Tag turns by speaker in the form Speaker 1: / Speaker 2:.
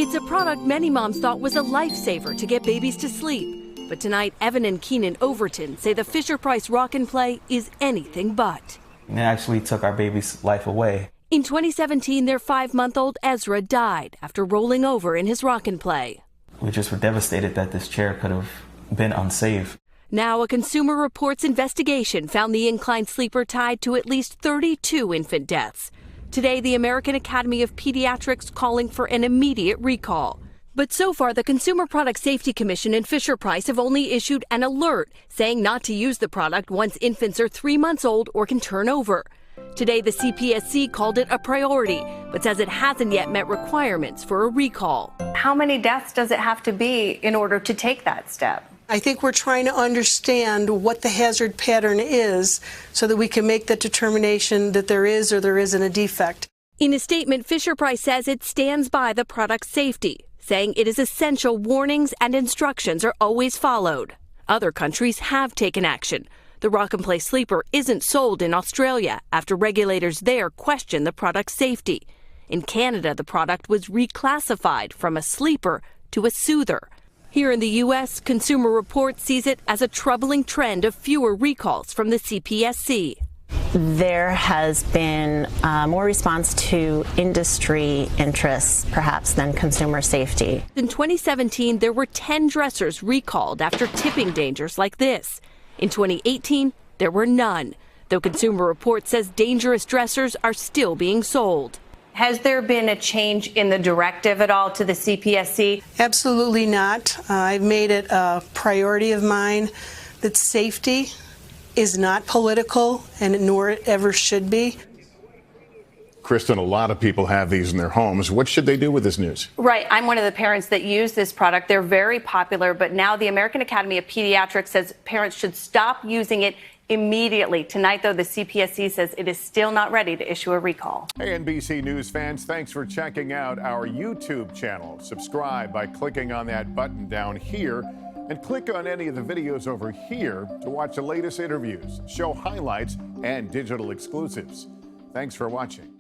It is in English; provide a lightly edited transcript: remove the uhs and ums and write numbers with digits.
Speaker 1: It's a product many moms thought was a lifesaver to get babies to sleep. But tonight, Evan and Keenan Overton say the Fisher-Price Rock and Play is anything but.
Speaker 2: It actually took our baby's life away.
Speaker 1: In 2017, their 5-month-old Ezra died after rolling over in his Rock and Play.
Speaker 2: We just were devastated that this chair could have been unsafe.
Speaker 1: Now, a Consumer Reports investigation found the inclined sleeper tied to at least 32 infant deaths. Today, the American Academy of Pediatrics calling for an immediate recall. But so far, the Consumer Product Safety Commission and Fisher-Price have only issued an alert saying not to use the product once infants are 3 months old or can turn over. Today, the CPSC called it a priority, but says it hasn't yet met requirements for a recall.
Speaker 3: How many deaths does it have to be in order to take that step?
Speaker 4: I think we're trying to understand what the hazard pattern is so that we can make the determination that there is or there isn't a defect.
Speaker 1: In a statement, Fisher-Price says it stands by the product's safety, saying it is essential warnings and instructions are always followed. Other countries have taken action. The Rock and Play sleeper isn't sold in Australia after regulators there questioned the product's safety. In Canada, the product was reclassified from a sleeper to a soother. Here in the U.S., Consumer Reports sees it as a troubling trend of fewer recalls from the CPSC.
Speaker 5: There has been more response to industry interests, perhaps, than consumer safety.
Speaker 1: In 2017, there were 10 dressers recalled after tipping dangers like this. In 2018, there were none, though Consumer Reports says dangerous dressers are still being sold.
Speaker 3: Has there been a change in the directive at all to the CPSC?
Speaker 4: Absolutely not. I've made it a priority of mine that safety is not political, and nor it ever should be.
Speaker 6: Kristen, a lot of people have these in their homes. What should they do with this news?
Speaker 3: Right. I'm one of the parents that use this product. They're very popular, but now the American Academy of Pediatrics says parents should stop using it immediately. Tonight, though, the CPSC says it is still not ready to issue a recall.
Speaker 6: Hey, NBC News fans, thanks for checking out our YouTube channel. Subscribe by clicking on that button down here and click on any of the videos over here to watch the latest interviews, show highlights, and digital exclusives. Thanks for watching.